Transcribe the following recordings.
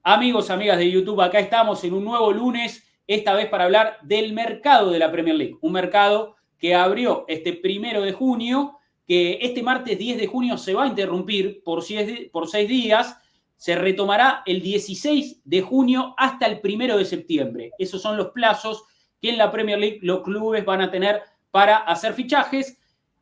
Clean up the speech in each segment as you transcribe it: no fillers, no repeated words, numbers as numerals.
Amigos, amigas de YouTube, acá estamos en un nuevo lunes, esta vez para hablar del mercado de la Premier League. Un mercado que abrió este 1 de junio, que este martes 10 de junio se va a interrumpir por 6 días, se retomará el 16 de junio hasta el 1 de septiembre. Esos son los plazos que en la Premier League los clubes van a tener para hacer fichajes.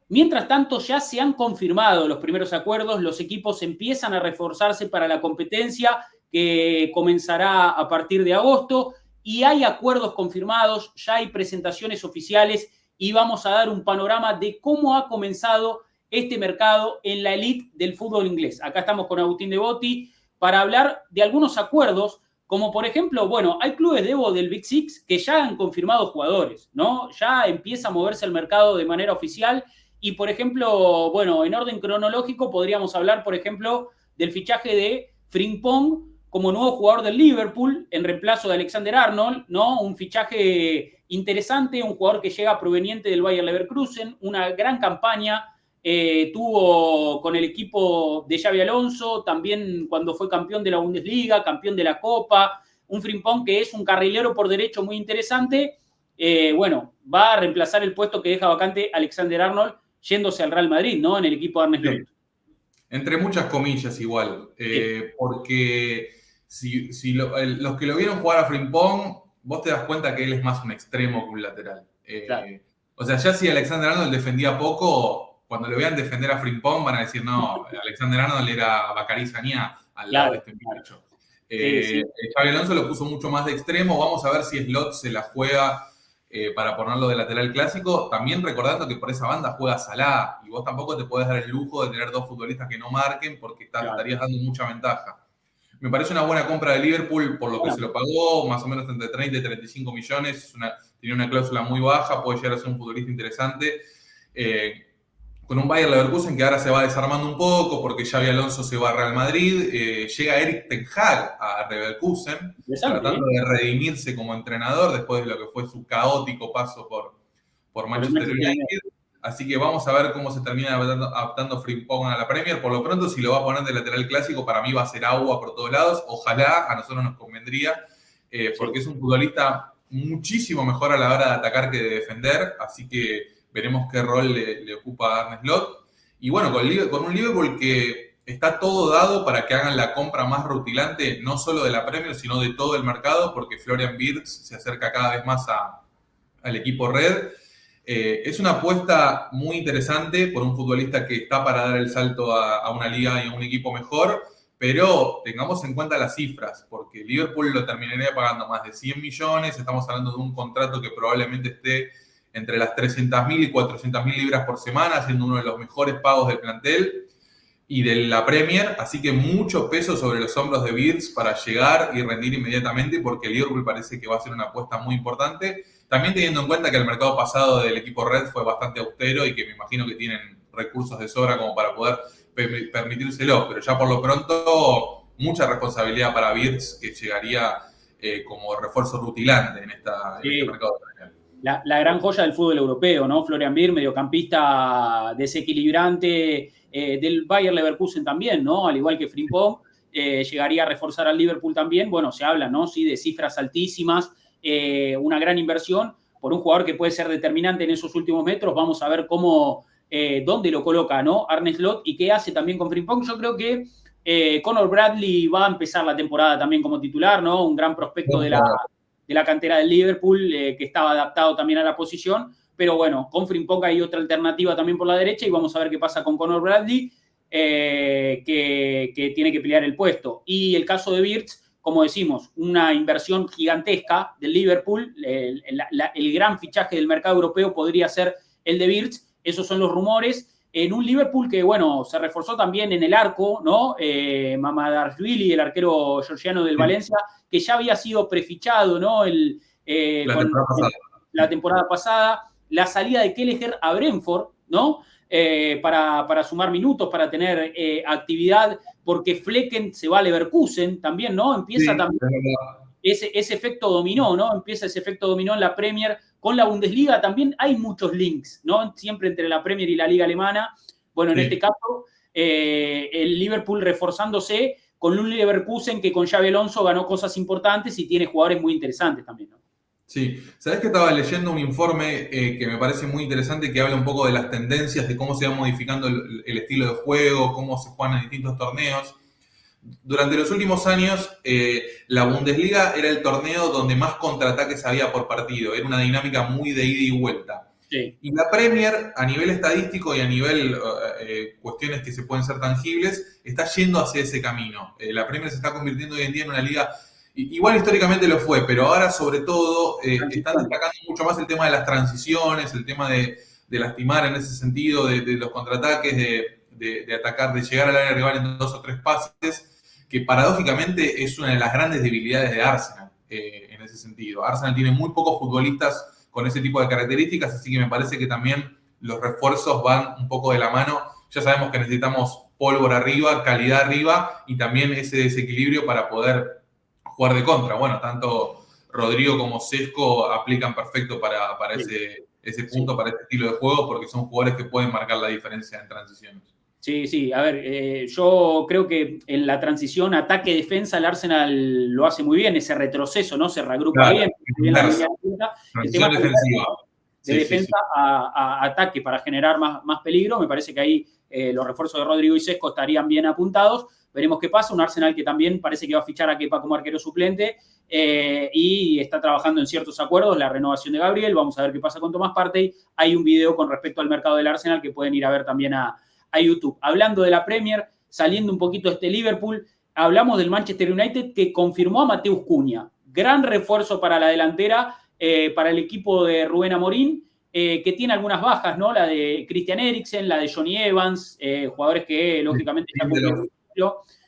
Mientras tanto, ya se han confirmado los primeros acuerdos, los equipos empiezan a reforzarse para la competencia que comenzará a partir de agosto y hay acuerdos confirmados, ya hay presentaciones oficiales y vamos a dar un panorama de cómo ha comenzado este mercado en la elite del fútbol inglés. Acá estamos con Agustín Devotti para hablar de algunos acuerdos, como por ejemplo, bueno, hay clubes del Big Six que ya han confirmado jugadores, ¿no? Ya empieza a moverse el mercado de manera oficial y, por ejemplo, bueno, en orden cronológico podríamos hablar, por ejemplo, del fichaje de Frimpong como nuevo jugador del Liverpool en reemplazo de Alexander Arnold, ¿no? Un fichaje interesante, un jugador que llega proveniente del Bayer Leverkusen, una gran campaña tuvo con el equipo de Xabi Alonso, también cuando fue campeón de la Bundesliga, campeón de la Copa, un Frimpong que es un carrilero por derecho muy interesante, bueno, va a reemplazar el puesto que deja vacante Alexander Arnold yéndose al Real Madrid, ¿no? En el equipo de Arne Slot. Sí. Entre muchas comillas igual, porque los que lo vieron jugar a Frimpong, vos te das cuenta que él es más un extremo que un lateral. Claro. O sea, ya si Alexander Arnold defendía poco, cuando lo vean defender a Frimpong van a decir, no, Alexander Arnold era Bacari Sagna al lado de este muchacho. Xabi Alonso lo puso mucho más de extremo, vamos a ver si Slot se la juega para ponerlo de lateral clásico, también recordando que por esa banda juega Salah y vos tampoco te podés dar el lujo de tener dos futbolistas que no marquen porque estarías dando mucha ventaja. Me parece una buena compra de Liverpool por lo que se lo pagó, más o menos entre 30 y 35 millones, tiene una cláusula muy baja, puede llegar a ser un futbolista interesante. Con un Bayer Leverkusen que ahora se va desarmando un poco porque Xabi Alonso se va a Real Madrid, llega Erik ten Hag a Leverkusen, tratando de redimirse como entrenador después de lo que fue su caótico paso por Manchester United. Así que vamos a ver cómo se termina adaptando Frimpong a la Premier. Por lo pronto, si lo va a poner de lateral clásico, para mí va a ser agua por todos lados. Ojalá, a nosotros nos convendría, porque es un futbolista muchísimo mejor a la hora de atacar que de defender. Así que veremos qué rol le ocupa a Arne Slot. Y bueno, con un Liverpool que está todo dado para que hagan la compra más rutilante, no solo de la Premier, sino de todo el mercado, porque Florian Wirtz se acerca cada vez más al equipo Red. Es una apuesta muy interesante por un futbolista que está para dar el salto a una liga y a un equipo mejor, pero tengamos en cuenta las cifras, porque Liverpool lo terminaría pagando más de 100 millones, estamos hablando de un contrato que probablemente esté entre las 300.000 y 400.000 libras por semana, siendo uno de los mejores pagos del plantel y de la Premier, así que mucho peso sobre los hombros de Wirtz para llegar y rendir inmediatamente, porque Liverpool parece que va a ser una apuesta muy importante, también teniendo en cuenta que el mercado pasado del equipo Red fue bastante austero y que me imagino que tienen recursos de sobra como para poder permitírselo, pero ya por lo pronto mucha responsabilidad para Wirtz, que llegaría como refuerzo rutilante en este mercado. La gran joya del fútbol europeo, ¿no? Florian Wirtz, mediocampista desequilibrante del Bayer Leverkusen también, ¿no? Al igual que Frimpong, llegaría a reforzar al Liverpool también. Bueno, se habla, ¿no? Sí, de cifras altísimas, una gran inversión por un jugador que puede ser determinante en esos últimos metros. Vamos a ver dónde lo coloca, ¿no? Arne Slot y qué hace también con Frimpong. Yo creo que Conor Bradley va a empezar la temporada también como titular, ¿no? Un gran prospecto de la cantera del Liverpool, que estaba adaptado también a la posición, pero bueno, con Frimpong hay otra alternativa también por la derecha y vamos a ver qué pasa con Conor Bradley, que tiene que pelear el puesto. Y el caso de Wirtz, como decimos, una inversión gigantesca del Liverpool, el gran fichaje del mercado europeo podría ser el de Wirtz, esos son los rumores, en un Liverpool que, bueno, se reforzó también en el arco, ¿no? Mamadashvili, el arquero georgiano del Valencia, que ya había sido prefichado, ¿no? La temporada pasada. La salida de Kelleher a Brentford, ¿no? Para sumar minutos, para tener actividad, porque Flecken se va a Leverkusen también, ¿no? Empieza también ese efecto dominó, ¿no? Empieza ese efecto dominó en la Premier. Con la Bundesliga también hay muchos links, ¿no? Siempre entre la Premier y la Liga Alemana. Bueno, en este caso, el Liverpool reforzándose con un Leverkusen que con Xabi Alonso ganó cosas importantes y tiene jugadores muy interesantes también, ¿no? Sí, sabes que estaba leyendo un informe que me parece muy interesante que habla un poco de las tendencias, de cómo se va modificando el estilo de juego, cómo se juegan en distintos torneos. Durante los últimos años, la Bundesliga era el torneo donde más contraataques había por partido, era una dinámica muy de ida y vuelta. Sí. Y la Premier, a nivel estadístico y a nivel cuestiones que se pueden ser tangibles, está yendo hacia ese camino. La Premier se está convirtiendo hoy en día en una liga, igual históricamente lo fue, pero ahora sobre todo están destacando mucho más el tema de las transiciones, el tema de lastimar en ese sentido, de los contraataques, de atacar, de llegar al área rival en 2 o 3 pases, que paradójicamente es una de las grandes debilidades de Arsenal en ese sentido. Arsenal tiene muy pocos futbolistas con ese tipo de características, así que me parece que también los refuerzos van un poco de la mano. Ya sabemos que necesitamos pólvora arriba, calidad arriba y también ese desequilibrio para poder jugar de contra. Bueno, tanto Rodrigo como Sesco aplican perfecto para ese punto, para ese estilo de juego, porque son jugadores que pueden marcar la diferencia en transiciones. Sí. A ver, yo creo que en la transición ataque-defensa el Arsenal lo hace muy bien, ese retroceso, ¿no? Se reagrupa bien la línea de punta. El tema defensiva. De defensa a ataque para generar más peligro. Me parece que ahí los refuerzos de Rodrigo y Sesco estarían bien apuntados. Veremos qué pasa. Un Arsenal que también parece que va a fichar a Kepa como arquero suplente y está trabajando en ciertos acuerdos, la renovación de Gabriel. Vamos a ver qué pasa con Thomas Partey. Hay un video con respecto al mercado del Arsenal que pueden ir a ver también a YouTube. Hablando de la Premier, saliendo un poquito de este Liverpool, hablamos del Manchester United que confirmó a Mateus Cunha. Gran refuerzo para la delantera, para el equipo de Rubén Amorín, que tiene algunas bajas, ¿no? La de Christian Eriksen, la de Johnny Evans, jugadores que lógicamente ya cumplieron.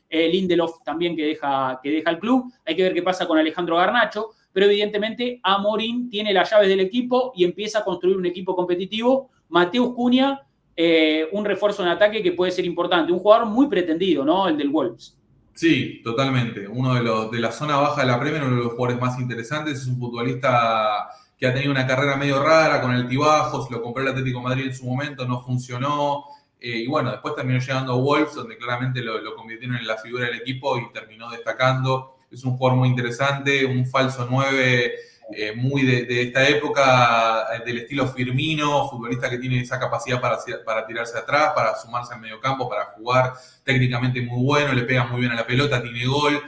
Lindelof también que deja el club. Hay que ver qué pasa con Alejandro Garnacho, pero evidentemente Amorín tiene las llaves del equipo y empieza a construir un equipo competitivo. Mateus Cunha, un refuerzo en ataque que puede ser importante. Un jugador muy pretendido, ¿no? El del Wolves. Sí, totalmente. Uno de la zona baja de la Premier, uno de los jugadores más interesantes. Es un futbolista que ha tenido una carrera medio rara, con altibajos. Lo compró el Atlético de Madrid en su momento, no funcionó. Y bueno, después terminó llegando a Wolves, donde claramente lo convirtieron en la figura del equipo y terminó destacando. Es un jugador muy interesante, un falso 9 muy de esta época, del estilo Firmino, futbolista que tiene esa capacidad para tirarse atrás, para sumarse al mediocampo, para jugar técnicamente muy bueno, le pega muy bien a la pelota, tiene gol.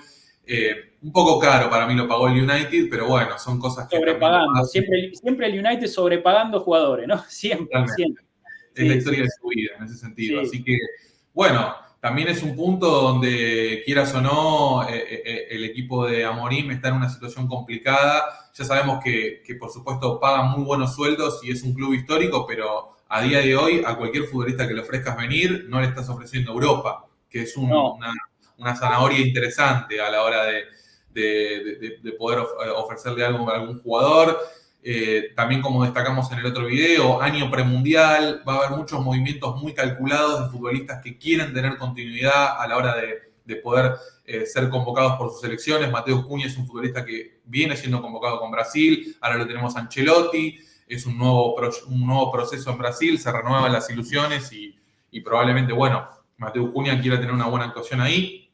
Un poco caro para mí lo pagó el United, pero bueno, son cosas que... Sobrepagando, siempre el United sobrepagando jugadores, ¿no? Siempre. Es la historia de su vida en ese sentido. Sí. Así que, bueno, también es un punto donde, quieras o no, el equipo de Amorim está en una situación complicada. Ya sabemos que por supuesto, pagan muy buenos sueldos y es un club histórico, pero a día de hoy, a cualquier futbolista que le ofrezcas venir, no le estás ofreciendo Europa, que es una zanahoria interesante a la hora de poder ofrecerle algo a algún jugador. También, como destacamos en el otro video, año premundial, va a haber muchos movimientos muy calculados de futbolistas que quieren tener continuidad a la hora de poder ser convocados por sus selecciones. Mateus Cunha es un futbolista que viene siendo convocado con Brasil, ahora lo tenemos a Ancelotti, es un nuevo proceso en Brasil, se renuevan las ilusiones y probablemente, bueno, Mateus Cunha quiera tener una buena actuación ahí.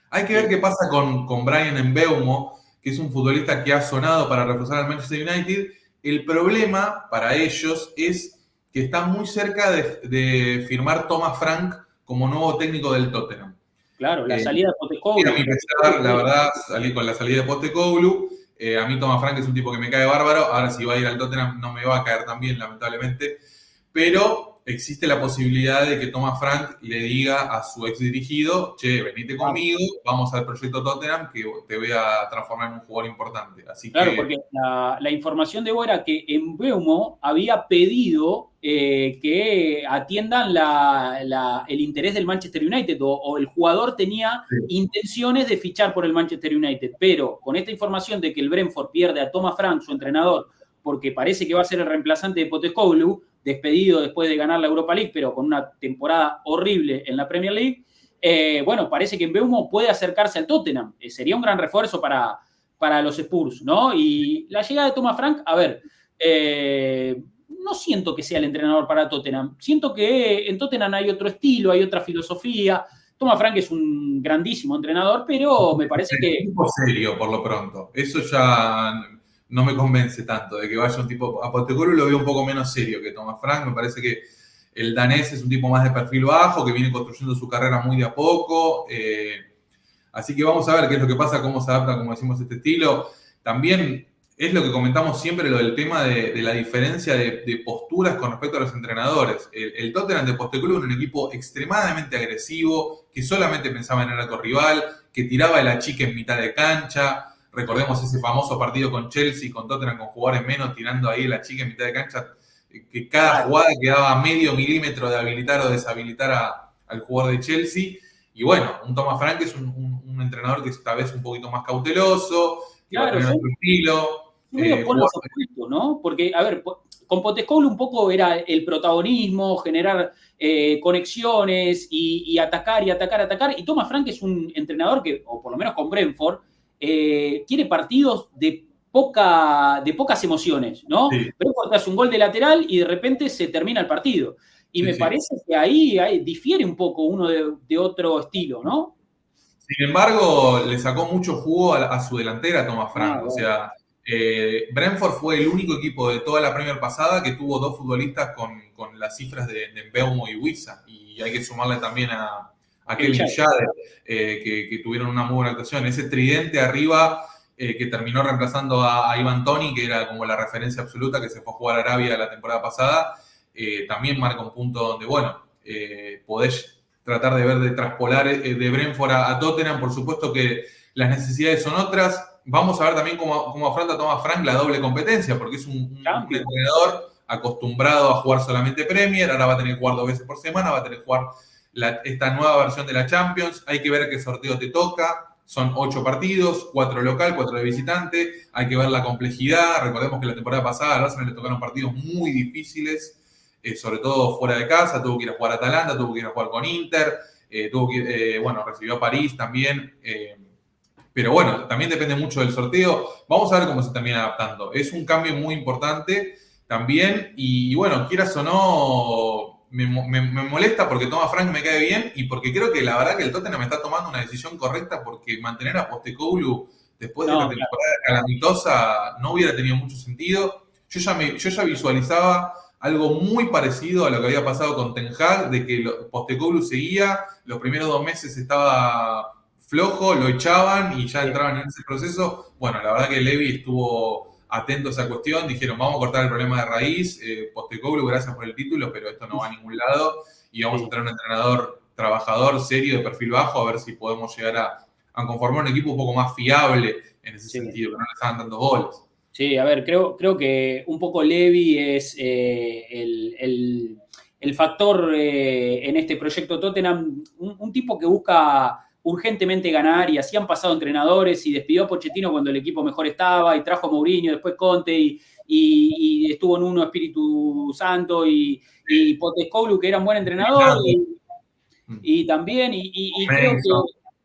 Hay que ver qué pasa con Bryan Mbeumo, que es un futbolista que ha sonado para reforzar al Manchester United. El problema para ellos es que está muy cerca de firmar Thomas Frank como nuevo técnico del Tottenham. Claro, la salida de Postecoglou. A mi pesar, la verdad, salí con la salida de Postecoglou. A mí Thomas Frank es un tipo que me cae bárbaro. Ahora, si va a ir al Tottenham, no me va a caer tan bien, lamentablemente. Pero existe la posibilidad de que Thomas Frank le diga a su ex dirigido: che, venite conmigo, vamos al proyecto Tottenham, que te voy a transformar en un jugador importante. Así claro, que... porque la información de vos era que Mbeumo había pedido que atiendan el interés del Manchester United, o el jugador tenía intenciones de fichar por el Manchester United, pero con esta información de que el Brentford pierde a Thomas Frank, su entrenador, porque parece que va a ser el reemplazante de Postecoglou, despedido después de ganar la Europa League, pero con una temporada horrible en la Premier League, bueno, parece que Mbeumo puede acercarse al Tottenham. Sería un gran refuerzo para los Spurs, ¿no? Y la llegada de Thomas Frank, a ver, no siento que sea el entrenador para Tottenham. Siento que en Tottenham hay otro estilo, hay otra filosofía. Thomas Frank es un grandísimo entrenador, pero me parece que... Un tipo serio, por lo pronto. Eso ya no me convence tanto, de que vaya un tipo... A Postecoglou lo veo un poco menos serio que Thomas Frank. Me parece que el danés es un tipo más de perfil bajo, que viene construyendo su carrera muy de a poco. Así que vamos a ver qué es lo que pasa, cómo se adapta, como decimos, este estilo. También es lo que comentamos siempre, lo del tema de la diferencia de posturas con respecto a los entrenadores. El Tottenham de Postecoglou era un equipo extremadamente agresivo, que solamente pensaba en el arco rival, que tiraba el achique en mitad de cancha. Recordemos ese famoso partido con Chelsea, con Tottenham, con jugadores menos, tirando ahí el achique en mitad de cancha, que cada jugada quedaba a medio milímetro de habilitar o deshabilitar al jugador de Chelsea. Y bueno, un Thomas Frank es un entrenador que es tal vez un poquito más cauteloso, que va a tener otro estilo. Por los opuestos, ¿no? Porque, a ver, con Postecoglou un poco era el protagonismo, generar conexiones y atacar y atacar, atacar. Y Thomas Frank es un entrenador que, o por lo menos con Brentford, quiere partidos de pocas emociones, ¿no? Sí. Brentford te hace un gol de lateral y de repente se termina el partido. Y me parece que ahí difiere un poco uno de otro estilo, ¿no? Sin embargo, le sacó mucho jugo a su delantera Thomas Frank. O sea, Brentford fue el único equipo de toda la Premier pasada que tuvo 2 futbolistas con las cifras de Mbeumo y Wissa. Y hay que sumarle también a Kevin Schade, que tuvieron una muy buena actuación. Ese tridente arriba que terminó reemplazando a Ivan Toney, que era como la referencia absoluta, que se fue a jugar a Arabia la temporada pasada, también marca un punto donde, bueno, podés tratar de traspolar de Brentford a Tottenham. Por supuesto que las necesidades son otras. Vamos a ver también cómo afronta Thomas Frank la doble competencia, porque es un entrenador acostumbrado a jugar solamente Premier, ahora va a tener que jugar 2 veces por semana, va a tener que jugar esta nueva versión de la Champions. Hay que ver qué sorteo te toca. Son 8 partidos, 4 local, 4 de visitante. Hay que ver la complejidad. Recordemos que la temporada pasada al Arsenal le tocaron partidos muy difíciles, sobre todo fuera de casa. Tuvo que ir a jugar a Atalanta, tuvo que ir a jugar con Inter, recibió a París también. Pero bueno, también depende mucho del sorteo. Vamos a ver cómo se termina adaptando. Es un cambio muy importante también. Y bueno, quieras o no, me molesta porque Thomas Frank me cae bien y porque creo que la verdad que el Tottenham está tomando una decisión correcta, porque mantener a Postecoglou después de la temporada calamitosa no hubiera tenido mucho sentido. Yo ya visualizaba algo muy parecido a lo que había pasado con Ten Hag, de que Postecoglou seguía, los primeros 2 meses estaba flojo, lo echaban y ya entraban en ese proceso. Bueno, la verdad que Levy estuvo atento a esa cuestión, dijeron vamos a cortar el problema de raíz, Postecoglou, gracias por el título, pero esto no va a ningún lado y vamos a tener un entrenador trabajador, serio, de perfil bajo, a ver si podemos llegar a conformar un equipo un poco más fiable en ese sentido, que no le estaban dando goles. Sí, a ver, creo que un poco Levy es el factor en este proyecto Tottenham, un tipo que busca urgentemente ganar, y así han pasado entrenadores, y despidió a Pochettino cuando el equipo mejor estaba, y trajo a Mourinho, después Conte, y estuvo en uno Espíritu Santo, y Postecoglou, que era un buen entrenador, y también, y creo que...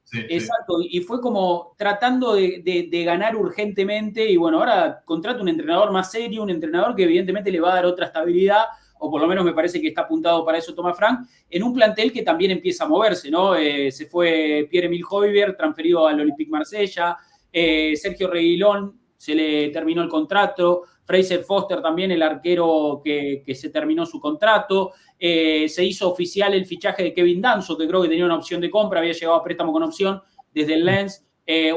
Sí, exacto, y fue como tratando de ganar urgentemente, y bueno, ahora contrata un entrenador más serio, un entrenador que evidentemente le va a dar otra estabilidad, o por lo menos me parece que está apuntado para eso Thomas Frank, en un plantel que también empieza a moverse, ¿no? Se fue Pierre-Emile Højbjerg, transferido al Olympique Marsella, Sergio Reguilón, se le terminó el contrato, Fraser Foster también, el arquero que se terminó su contrato, se hizo oficial el fichaje de Kevin Danso, que creo que tenía una opción de compra, había llegado a préstamo con opción desde el Lens,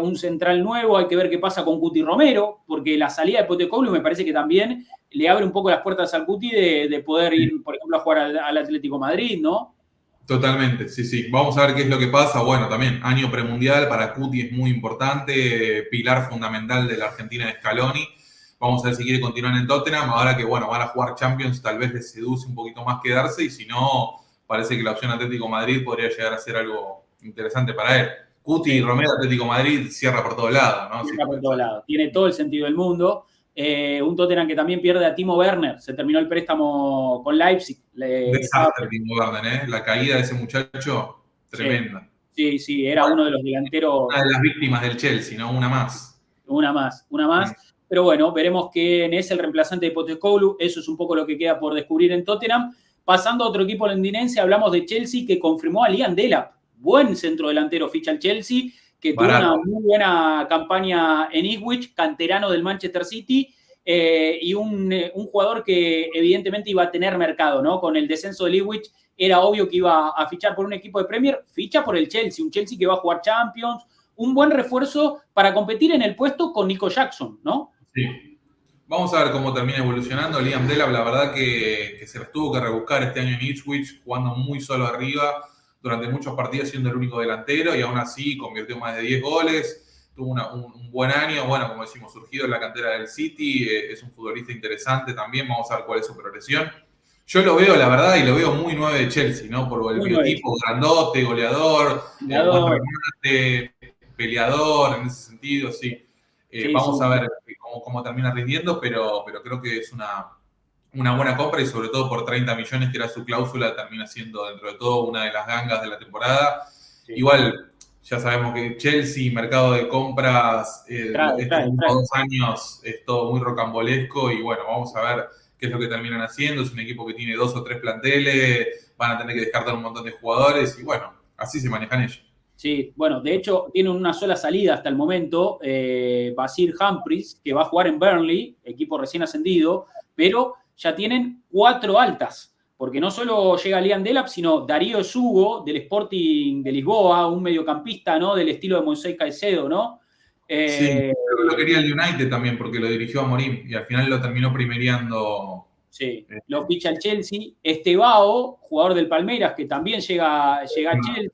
un central nuevo. Hay que ver qué pasa con Cuti Romero, porque la salida de Postecoglou me parece que también le abre un poco las puertas al Cuti de poder ir, por ejemplo, a jugar al Atlético Madrid, ¿no? Totalmente, sí. Vamos a ver qué es lo que pasa. Bueno, también año premundial para Cuti es muy importante, pilar fundamental de la Argentina de Scaloni. Vamos a ver si quiere continuar en Tottenham. Ahora que, bueno, van a jugar Champions, tal vez les seduce un poquito más quedarse, y si no, parece que la opción Atlético Madrid podría llegar a ser algo interesante para él. Cuti y Romero, Atlético Madrid, cierra por todos lados, ¿no? Cierra por todos lados. Tiene todo el sentido del mundo. Un Tottenham que también pierde a Timo Werner. Se terminó el préstamo con Leipzig. Desastre Timo Werner, ¿eh? La caída de ese muchacho, tremenda. Sí, era uno de los delanteros. Una de las víctimas del Chelsea, ¿no? Una más. Una más. Pero bueno, veremos quién es el reemplazante de Postecoglou. Eso es un poco lo que queda por descubrir en Tottenham. Pasando a otro equipo londinense, hablamos de Chelsea, que confirmó a Liam Delap. buen centrodelantero ficha el Chelsea, que tuvo una muy buena campaña en Ipswich, canterano del Manchester City, y un jugador que evidentemente iba a tener mercado, ¿no? Con el descenso del Ipswich era obvio que iba a fichar por un equipo de Premier, ficha por el Chelsea, un Chelsea que va a jugar Champions, un buen refuerzo para competir en el puesto con Nico Jackson, ¿no? Sí. Vamos a ver cómo termina evolucionando. Liam Delap, la verdad que se las tuvo que rebuscar este año en Ipswich, jugando muy solo arriba, durante muchos partidos siendo el único delantero, y aún así convirtió más de 10 goles, tuvo un buen año, bueno, como decimos, surgido en la cantera del City, es un futbolista interesante también, vamos a ver cuál es su progresión. Yo lo veo, la verdad, y lo veo muy 9 de Chelsea, ¿no? Por el biotipo, grandote, goleador, buen remate, peleador, en ese sentido, sí. Vamos a ver cómo termina rindiendo, pero creo que es una buena compra y sobre todo por 30 millones, que era su cláusula, termina siendo dentro de todo una de las gangas de la temporada. Sí. Igual, ya sabemos que Chelsea, mercado de compras, estos últimos 2 años es todo muy rocambolesco y bueno, vamos a ver qué es lo que terminan haciendo. Es un equipo que tiene 2 o 3 planteles, van a tener que descartar un montón de jugadores y bueno, así se manejan ellos. Sí, bueno, de hecho tienen una sola salida hasta el momento, Basil Humphries, que va a jugar en Burnley, equipo recién ascendido, pero ya tienen 4 altas, porque no solo llega Liam Delap, sino Darío Sugo, del Sporting de Lisboa, un mediocampista, ¿no? Del estilo de Moisés Caicedo, ¿no? Sí, creo que lo quería el United también, porque lo dirigió a Morim, y al final lo terminó primereando. Sí, lo ficha el Chelsea. Estebao, jugador del Palmeiras, que también llega a Chelsea.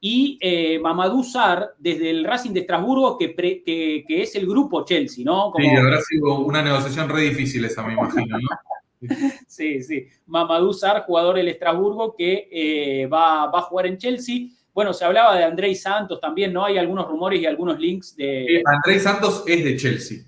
Y Mamadou Sarr, desde el Racing de Estrasburgo, que es el grupo Chelsea, ¿no? Como... Sí, habrá sido una negociación re difícil esa, me imagino, ¿no? Sí. Mamadou Sarr, jugador del Estrasburgo, que va a jugar en Chelsea. Bueno, se hablaba de Andrei Santos también, ¿no? Hay algunos rumores y algunos links de... Andrei Santos es de Chelsea.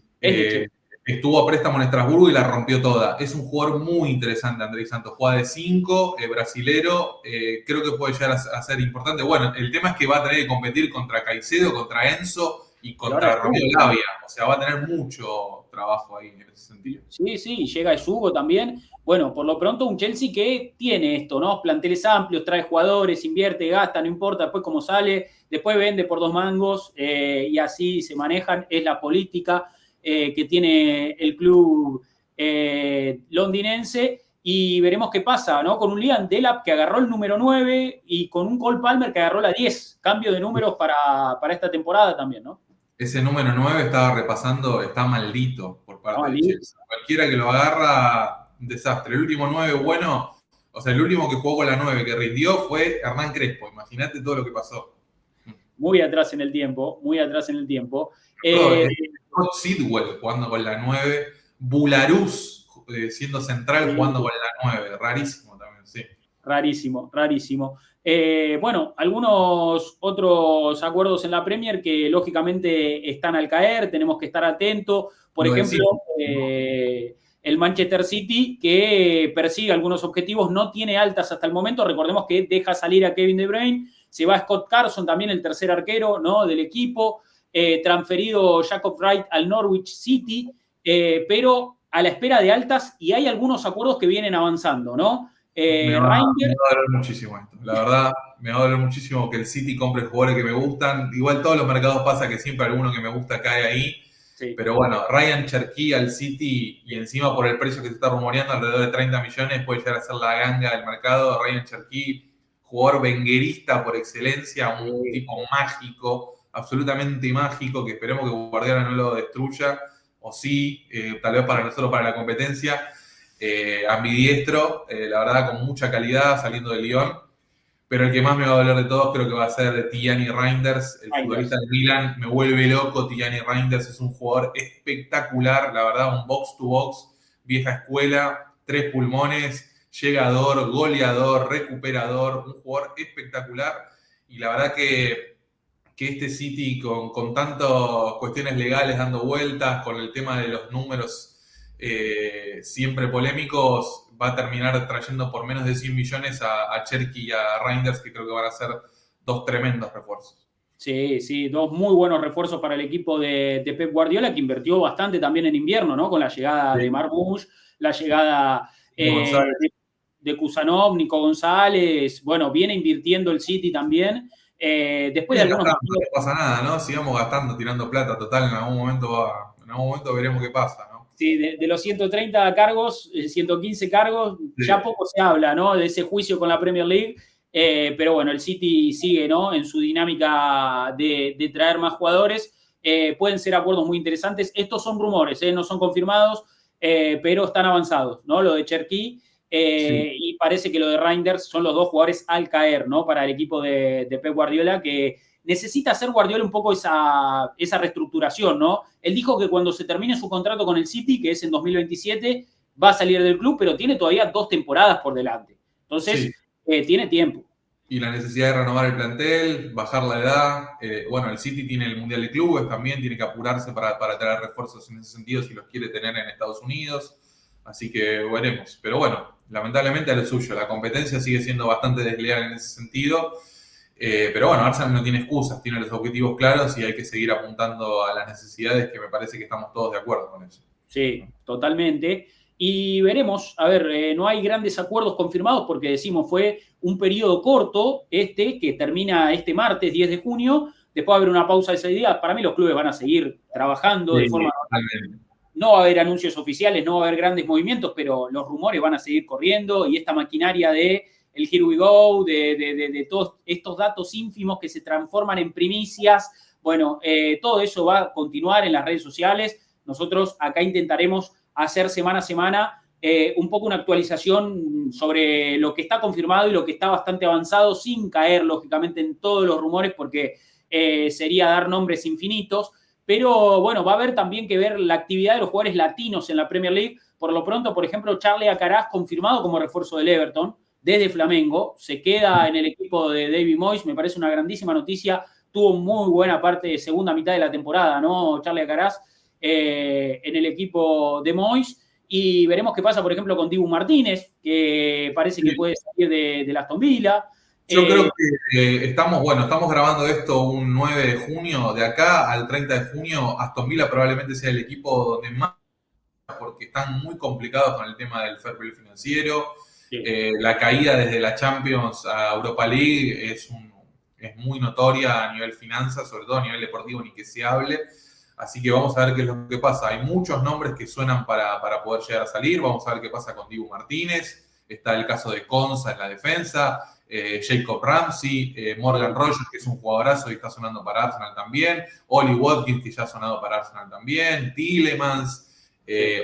Estuvo a préstamo en Estrasburgo y la rompió toda. Es un jugador muy interesante, Andrei Santos. Juega de 5, brasilero. Creo que puede llegar a ser importante. Bueno, el tema es que va a tener que competir contra Caicedo, contra Enzo y contra Romeo Lavia. O sea, va a tener mucho trabajo ahí en ese sentido. Sí, llega Esugo también. Bueno, por lo pronto un Chelsea que tiene esto, ¿no? Planteles amplios, trae jugadores, invierte, gasta, no importa después cómo sale. Después vende por 2 mangos y así se manejan. Es la política que tiene el club londinense y veremos qué pasa, ¿no? Con un Liam Delap que agarró el número 9 y con un Cole Palmer que agarró la 10. Cambio de números para esta temporada también, ¿no? Ese número 9 estaba repasando, está maldito por parte de Chelsea. Cualquiera que lo agarra, un desastre. El último 9 bueno, o sea, el último que jugó con la 9 que rindió fue Hernán Crespo. Imagínate todo lo que pasó. Muy atrás en el tiempo. Scott Sidwell jugando con la 9, Bularus siendo central jugando con la 9, rarísimo también, sí. Rarísimo. Bueno, algunos otros acuerdos en la Premier que lógicamente están al caer, tenemos que estar atentos. Por ejemplo, el Manchester City, que persigue algunos objetivos, no tiene altas hasta el momento. Recordemos que deja salir a Kevin De Bruyne, se va Scott Carson, también el tercer arquero, ¿no? Del equipo. Transferido Jacob Wright al Norwich City, pero a la espera de altas y hay algunos acuerdos que vienen avanzando, ¿no? Me va a doler muchísimo esto. La verdad, me va a doler muchísimo que el City compre jugadores que me gustan. Igual todos los mercados pasa que siempre alguno que me gusta cae ahí. Sí. Pero bueno, Ryan Cherky al City y encima por el precio que se está rumoreando, alrededor de 30 millones, puede llegar a ser la ganga del mercado. Ryan Cherky, jugador venguerista por excelencia, un tipo mágico, absolutamente mágico, que esperemos que Guardiola no lo destruya, o sí, tal vez para nosotros, para la competencia, ambidiestro, la verdad con mucha calidad saliendo de Lyon, pero el que más me va a doler de todos creo que va a ser Tijani Reinders, el futbolista del Milan. Me vuelve loco Tijani Reinders, es un jugador espectacular, la verdad, un box to box, vieja escuela, 3 pulmones, llegador, goleador, recuperador, un jugador espectacular, y la verdad que este City con tantas cuestiones legales dando vueltas, con el tema de los números siempre polémicos, va a terminar trayendo por menos de 100 millones a Cherky y a Reinders, que creo que van a ser 2 tremendos refuerzos. Sí, 2 muy buenos refuerzos para el equipo de Pep Guardiola, que invirtió bastante también en invierno, ¿no? Con la llegada de Marmoush, la llegada de de Kusanov, Nico González, bueno, viene invirtiendo el City también. Después de algunos... No pasa nada, ¿no? Sigamos gastando, tirando plata, total, en algún momento veremos qué pasa, ¿no? Sí, de los 130 cargos, 115 cargos, sí, ya poco se habla, ¿no? De ese juicio con la Premier League. Pero bueno, el City sigue, ¿no? En su dinámica de traer más jugadores. Pueden ser acuerdos muy interesantes. Estos son rumores, no son confirmados, pero están avanzados, ¿no? Lo de Cherki sí, y parece que lo de Reinders son los dos jugadores al caer, ¿no? Para el equipo de Pep Guardiola, que necesita hacer Guardiola un poco esa reestructuración, ¿no? Él dijo que cuando se termine su contrato con el City, que es en 2027, va a salir del club, pero tiene todavía 2 temporadas por delante. Entonces, sí, tiene tiempo. Y la necesidad de renovar el plantel, bajar la edad. Bueno, el City tiene el Mundial de Clubes también, tiene que apurarse para traer refuerzos en ese sentido si los quiere tener en Estados Unidos. Así que veremos. Pero bueno, lamentablemente a lo suyo. La competencia sigue siendo bastante desleal en ese sentido. Pero bueno, Arsenal no tiene excusas, tiene los objetivos claros y hay que seguir apuntando a las necesidades, que me parece que estamos todos de acuerdo con eso. Sí, totalmente. Y veremos, a ver, no hay grandes acuerdos confirmados porque decimos fue un periodo corto que termina este martes 10 de junio, después va a haber una pausa de 6 días. Para mí los clubes van a seguir trabajando de forma normal. No va a haber anuncios oficiales, no va a haber grandes movimientos, pero los rumores van a seguir corriendo y esta maquinaria de el Here We Go, de todos estos datos ínfimos que se transforman en primicias, bueno, todo eso va a continuar en las redes sociales. Nosotros acá intentaremos hacer semana a semana un poco una actualización sobre lo que está confirmado y lo que está bastante avanzado, sin caer, lógicamente, en todos los rumores, porque sería dar nombres infinitos. Pero, bueno, va a haber también que ver la actividad de los jugadores latinos en la Premier League. Por lo pronto, por ejemplo, Charlie Alcaraz, confirmado como refuerzo del Everton, desde Flamengo, se queda en el equipo de David Moyes, me parece una grandísima noticia. Tuvo muy buena parte de segunda mitad de la temporada, ¿no? Charlie Alcaraz en el equipo de Moyes. Y veremos qué pasa, por ejemplo, con Dibu Martínez, que parece que puede salir de Aston Villa. Yo creo que estamos grabando esto un 9 de junio. De acá al 30 de junio, Aston Villa probablemente sea el equipo donde más, porque están muy complicados con el tema del fair play financiero. Sí. La caída desde la Champions a Europa League es muy notoria a nivel finanzas, sobre todo a nivel deportivo, ni que se hable. Así que vamos a ver qué es lo que pasa. Hay muchos nombres que suenan para poder llegar a salir. Vamos a ver qué pasa con Dibu Martínez. Está el caso de Konsa en la defensa. Jacob Ramsey, Morgan Rogers, que es un jugadorazo y está sonando para Arsenal también. Oli Watkins, que ya ha sonado para Arsenal también. Tielemans,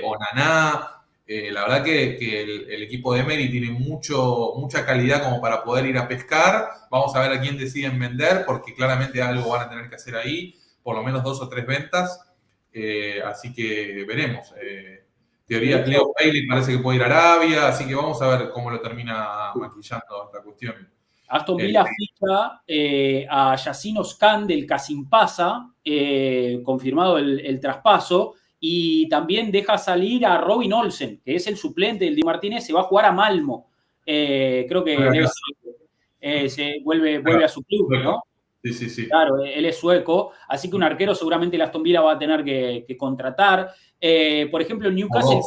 Onana. La verdad que el equipo de Emery tiene mucha calidad como para poder ir a pescar. Vamos a ver a quién deciden vender, porque claramente algo van a tener que hacer ahí. Por lo menos 2 o 3 ventas. Así que veremos. Teoría Cleo Bailey parece que puede ir a Arabia. Así que vamos a ver cómo lo termina maquillando esta cuestión. Aston Villa ficha a Yacine Oscan del Kasimpasa, confirmado el traspaso. Y también deja salir a Robin Olsen, que es el suplente del Di Martínez. Se va a jugar a Malmo. Creo que se vuelve a su club, ¿no? Sí. Claro, él es sueco, así que un arquero seguramente el Aston Villa va a tener que contratar. Por ejemplo, el Newcastle,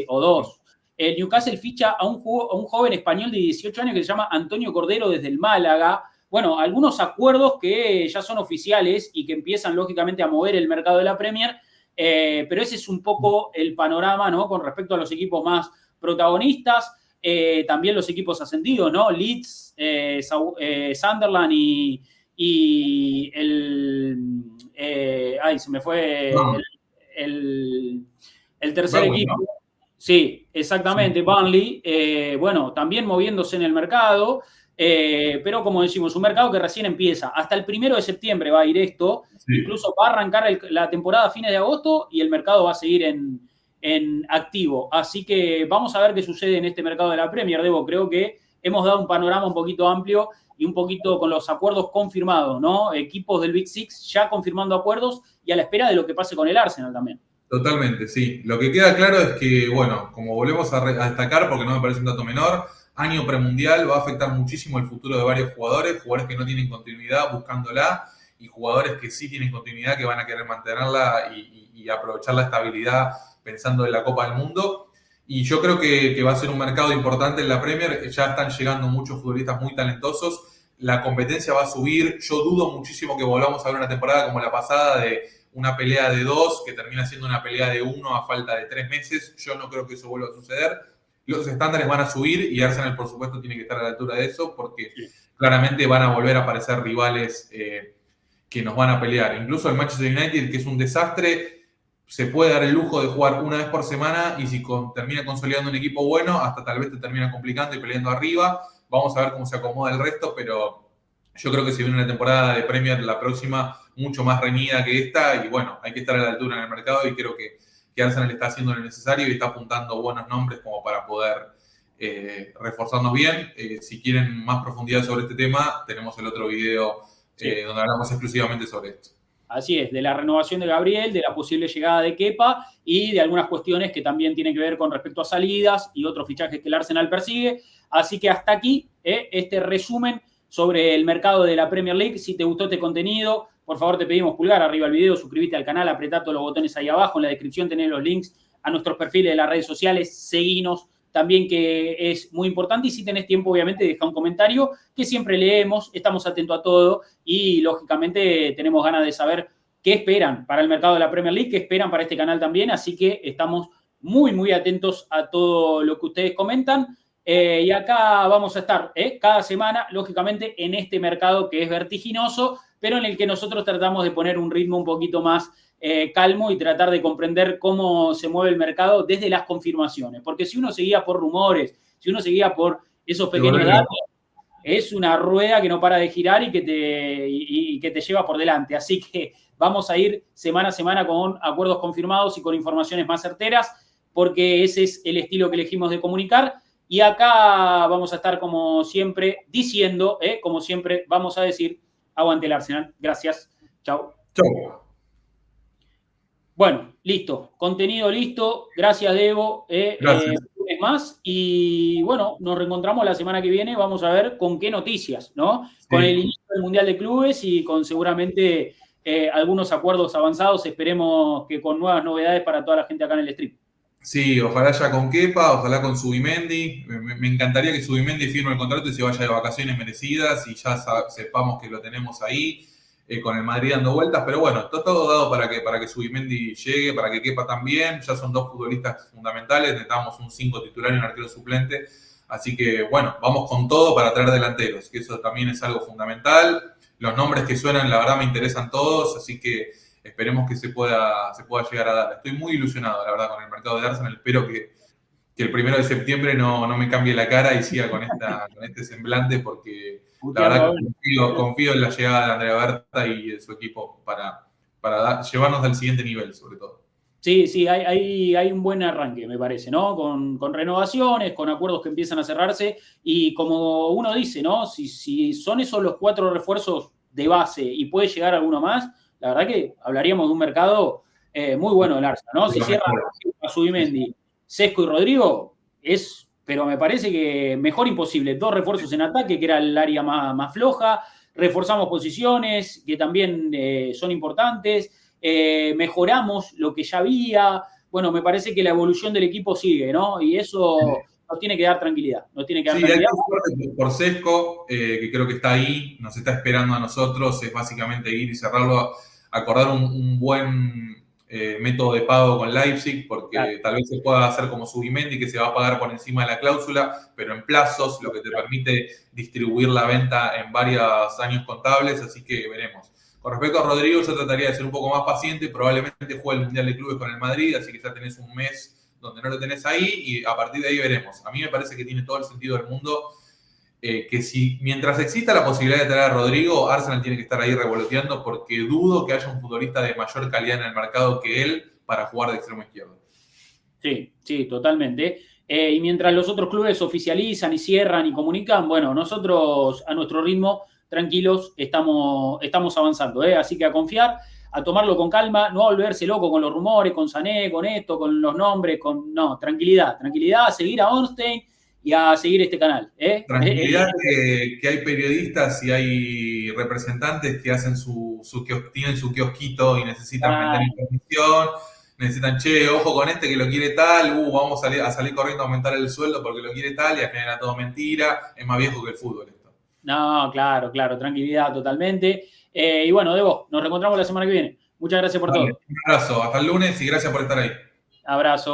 o dos. El Newcastle ficha a un joven español de 18 años que se llama Antonio Cordero desde el Málaga. Bueno, algunos acuerdos que ya son oficiales y que empiezan lógicamente a mover el mercado de la Premier, pero ese es un poco el panorama, ¿no? Con respecto a los equipos más protagonistas. También los equipos ascendidos, ¿no? Leeds, Sunderland y se me fue el tercer equipo. ¿No? Sí, exactamente, sí. Burnley. Bueno, también moviéndose en el mercado, pero como decimos, un mercado que recién empieza. Hasta el 1 de septiembre va a ir esto. Sí. Incluso va a arrancar la temporada a fines de agosto y el mercado va a seguir en activo. Así que vamos a ver qué sucede en este mercado de la Premier, Debo. Creo que hemos dado un panorama un poquito amplio y un poquito con los acuerdos confirmados, ¿no? Equipos del Big Six ya confirmando acuerdos y a la espera de lo que pase con el Arsenal también. Totalmente, sí. Lo que queda claro es que, bueno, como volvemos a destacar, porque no me parece un dato menor, año premundial va a afectar muchísimo el futuro de varios jugadores que no tienen continuidad buscándola y jugadores que sí tienen continuidad, que van a querer mantenerla y aprovechar la estabilidad pensando en la Copa del Mundo. Y yo creo que va a ser un mercado importante en la Premier. Ya están llegando muchos futbolistas muy talentosos. La competencia va a subir. Yo dudo muchísimo que volvamos a ver una temporada como la pasada de una pelea de 2 que termina siendo una pelea de 1 a falta de 3 meses. Yo no creo que eso vuelva a suceder. Los estándares van a subir y Arsenal, por supuesto, tiene que estar a la altura de eso porque claramente van a volver a aparecer rivales que nos van a pelear. Incluso el Manchester United, que es un desastre, se puede dar el lujo de jugar una vez por semana y si termina consolidando un equipo bueno, hasta tal vez te termina complicando y peleando arriba. Vamos a ver cómo se acomoda el resto, pero yo creo que se viene una temporada de Premier la próxima mucho más reñida que esta y bueno, hay que estar a la altura en el mercado y creo que Arsenal está haciendo lo necesario y está apuntando buenos nombres como para poder reforzarnos bien. Si quieren más profundidad sobre este tema, tenemos el otro video donde hablamos exclusivamente sobre esto. Así es, de la renovación de Gabriel, de la posible llegada de Kepa y de algunas cuestiones que también tienen que ver con respecto a salidas y otros fichajes que el Arsenal persigue. Así que hasta aquí este resumen sobre el mercado de la Premier League. Si te gustó este contenido, por favor te pedimos pulgar arriba al video, suscríbete al canal, apretá todos los botones ahí abajo. En la descripción tenés los links a nuestros perfiles de las redes sociales. Seguinos también, que es muy importante. Y si tenés tiempo, obviamente, deja un comentario, que siempre leemos, estamos atentos a todo y, lógicamente, tenemos ganas de saber qué esperan para el mercado de la Premier League, qué esperan para este canal también. Así que estamos muy, muy atentos a todo lo que ustedes comentan. Y acá vamos a estar cada semana, lógicamente, en este mercado que es vertiginoso, pero en el que nosotros tratamos de poner un ritmo un poquito más calmo y tratar de comprender cómo se mueve el mercado desde las confirmaciones. Porque si uno seguía por rumores, si uno seguía por esos pequeños datos, es una rueda que no para de girar y que te lleva por delante. Así que vamos a ir semana a semana con acuerdos confirmados y con informaciones más certeras, porque ese es el estilo que elegimos de comunicar. Y acá vamos a estar, como siempre, diciendo, como siempre, vamos a decir, aguante el Arsenal. Gracias. Chao. Chao. Bueno, listo. Contenido listo. Gracias, Debo. Gracias. Un mes más. Y bueno, nos reencontramos la semana que viene. Vamos a ver con qué noticias, ¿no? Sí. Con el inicio del Mundial de Clubes y con seguramente algunos acuerdos avanzados. Esperemos que con nuevas novedades para toda la gente acá en el stream. Sí, ojalá ya con Kepa, ojalá con Zubimendi. Me encantaría que Zubimendi firme el contrato y se vaya de vacaciones merecidas y ya sepamos que lo tenemos ahí. Con el Madrid dando vueltas, pero bueno, está todo dado para que Zubimendi llegue, para que Kepa también. Ya son dos futbolistas fundamentales, necesitamos un 5 titular y un arquero suplente. Así que bueno, vamos con todo para traer delanteros, que eso también es algo fundamental. Los nombres que suenan, la verdad, me interesan todos, así que esperemos que se pueda llegar a dar. Estoy muy ilusionado, la verdad, con el mercado de Arsenal. Espero que el 1 de septiembre no me cambie la cara y siga con este semblante, porque la verdad que confío en la llegada de Andrea Berta y de su equipo para llevarnos al siguiente nivel, sobre todo. Sí, hay un buen arranque, me parece, ¿no? Con renovaciones, con acuerdos que empiezan a cerrarse y como uno dice, ¿no? Si son esos los 4 refuerzos de base y puede llegar alguno más, la verdad que hablaríamos de un mercado muy bueno del Arsenal, ¿no? Si cierra a Zubimendi, Sesco y Rodrigo, pero me parece que mejor imposible. 2 refuerzos en ataque, que era el área más floja. Reforzamos posiciones, que también son importantes. Mejoramos lo que ya había. Bueno, me parece que la evolución del equipo sigue, ¿no? Y eso nos tiene que dar tranquilidad. Hay que suerte por Sesco, que creo que está ahí, nos está esperando a nosotros. Es básicamente ir y cerrarlo, acordar un buen método de pago con Leipzig, porque tal vez se pueda hacer como Zubimendi, que se va a pagar por encima de la cláusula, pero en plazos, lo que te permite distribuir la venta en varios años contables, así que veremos. Con respecto a Rodrigo, yo trataría de ser un poco más paciente, probablemente juegue el Mundial de Clubes con el Madrid, así que ya tenés un mes donde no lo tenés ahí y a partir de ahí veremos. A mí me parece que tiene todo el sentido del mundo que si mientras exista la posibilidad de traer a Rodrigo, Arsenal tiene que estar ahí revoloteando, porque dudo que haya un futbolista de mayor calidad en el mercado que él para jugar de extremo izquierdo. Sí, totalmente. Y mientras los otros clubes oficializan y cierran y comunican, bueno, nosotros a nuestro ritmo, tranquilos, estamos avanzando. Así que a confiar, a tomarlo con calma, no a volverse loco con los rumores, con Sané, con esto, con los nombres, no, tranquilidad, a seguir a Ornstein y a seguir este canal. Tranquilidad que hay periodistas y hay representantes que hacen tienen su kiosquito y necesitan vender información, necesitan, che, ojo con este que lo quiere tal, vamos a salir corriendo a aumentar el sueldo porque lo quiere tal, y al final era todo mentira, es más viejo que el fútbol esto. No, claro, tranquilidad totalmente. Y bueno, Debo, nos reencontramos la semana que viene. Muchas gracias por todo. Un abrazo, hasta el lunes y gracias por estar ahí. Abrazo.